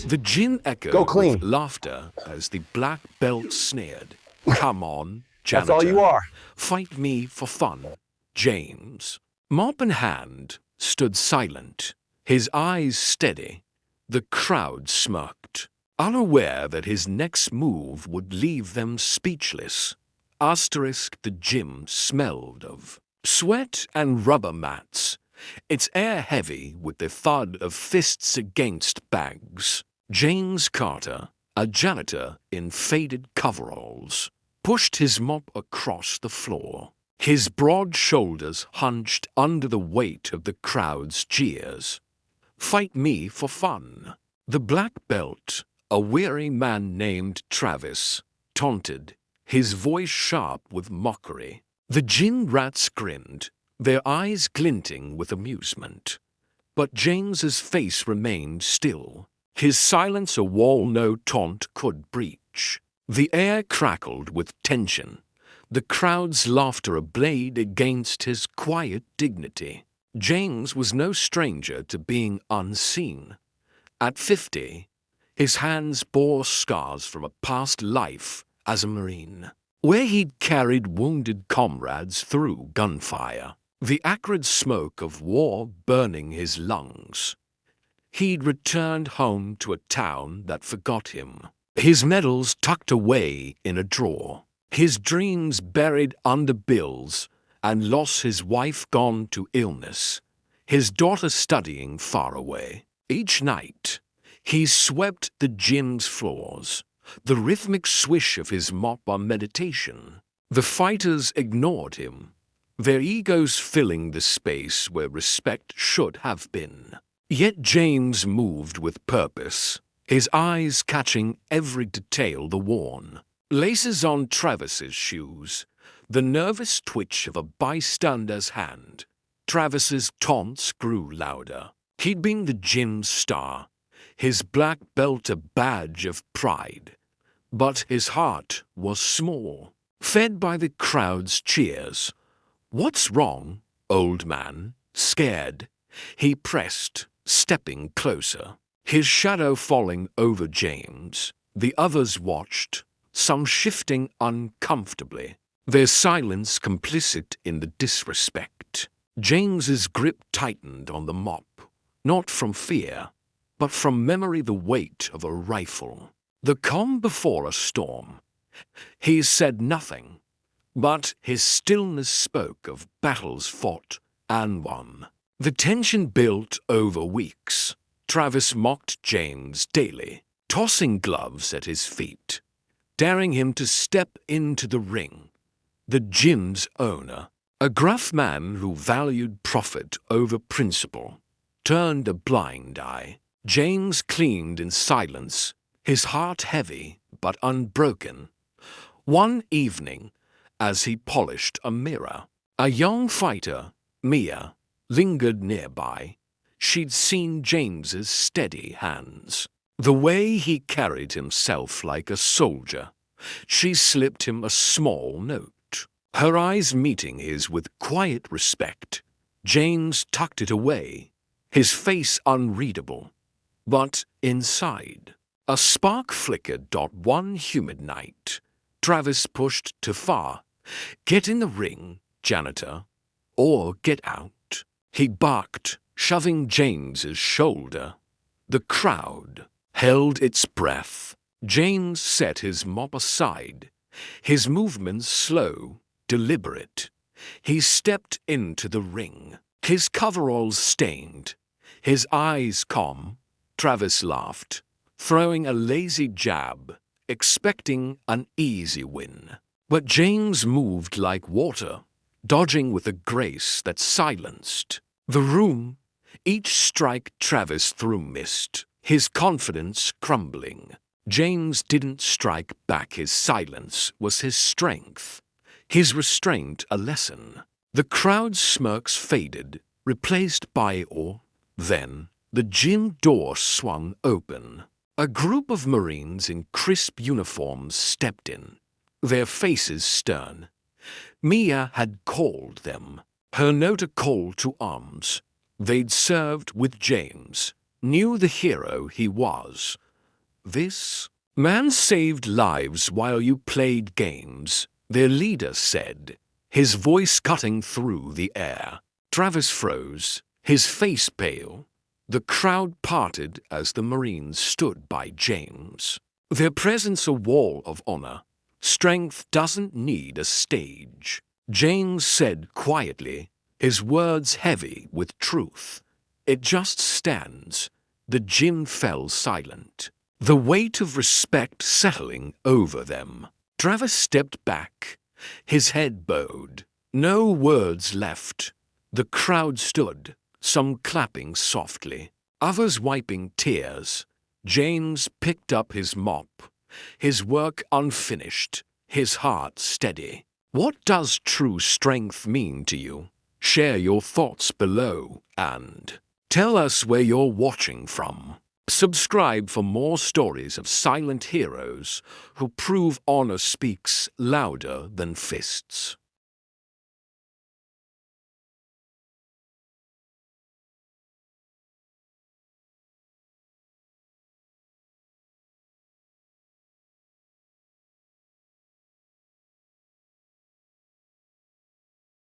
The gin Go echoed clean. with laughter as the black belt sneered. Come on, That's Janitor. all you are. Fight me for fun, James. Mop in hand, stood silent, his eyes steady. The crowd smirked, unaware that his next move would leave them speechless. The gym smelled of sweat and rubber mats, its air heavy with the thud of fists against bags. James Carter, a janitor in faded coveralls, pushed his mop across the floor. His broad shoulders hunched under the weight of the crowd's cheers. Fight me for fun. The black belt, a weary man named Travis, taunted, his voice sharp with mockery. The gin rats grinned, their eyes glinting with amusement. But James's face remained still, his silence a wall no taunt could breach. The air crackled with tension, the crowd's laughter ablaze against his quiet dignity. James was no stranger to being unseen. At 50, his hands bore scars from a past life as a Marine, where he'd carried wounded comrades through gunfire, the acrid smoke of war burning his lungs. He'd returned home to a town that forgot him, his medals tucked away in a drawer, his dreams buried under bills, and lost his wife gone to illness, his daughter studying far away. Each night, he swept the gym's floors, the rhythmic swish of his mop on meditation. The fighters ignored him, their egos filling the space where respect should have been. Yet James moved with purpose, his eyes catching every detail: the worn laces on Travis's shoes, the nervous twitch of a bystander's hand. Travis's taunts grew louder. He'd been the gym's star, his black belt a badge of pride. But his heart was small, fed by the crowd's cheers. "What's wrong, old man?" Scared, he pressed, stepping closer, his shadow falling over James. The others watched, some shifting uncomfortably, their silence complicit in the disrespect. James's grip tightened on the mop, not from fear, but from memory, the weight of a rifle. The calm before a storm. He said nothing, but his stillness spoke of battles fought and won. The tension built over weeks. Travis mocked James daily, tossing gloves at his feet, daring him to step into the ring. The gym's owner, a gruff man who valued profit over principle, turned a blind eye. James cleaned in silence, his heart heavy but unbroken. One evening, as he polished a mirror, a young fighter, Mia, lingered nearby. She'd seen James's steady hands, the way he carried himself like a soldier. She slipped him a small note, her eyes meeting his with quiet respect. James tucked it away, his face unreadable. But inside, a spark flickered. One humid night, Travis pushed too far. "Get in the ring, janitor, or get out," he barked, shoving James's shoulder. The crowd held its breath. James set his mop aside, his movements slow, deliberate. He stepped into the ring, his coveralls stained, his eyes calm. Travis laughed, throwing a lazy jab, expecting an easy win. But James moved like water, dodging with a grace that silenced the room. Each strike Travis threw missed, his confidence crumbling. James didn't strike back. His silence was his strength, his restraint a lesson. The crowd's smirks faded, replaced by awe. Then the gym door swung open. A group of Marines in crisp uniforms stepped in, their faces stern. Mia had called them, her note a call to arms. They'd served with James, knew the hero he was, This man saved lives while you played games, their leader said, his voice cutting through the air. Travis froze, his face pale. The crowd parted as the Marines stood by James. Their presence a wall of honor. Strength doesn't need a stage. James said quietly, his words heavy with truth. It just stands. The gym fell silent, the weight of respect settling over them. Travis stepped back, his head bowed. No words left. The crowd stood, some clapping softly, others wiping tears. James picked up his mop, his work unfinished, his heart steady. What does true strength mean to you? Share your thoughts below and tell us where you're watching from. Subscribe for more stories of silent heroes who prove honor speaks louder than fists.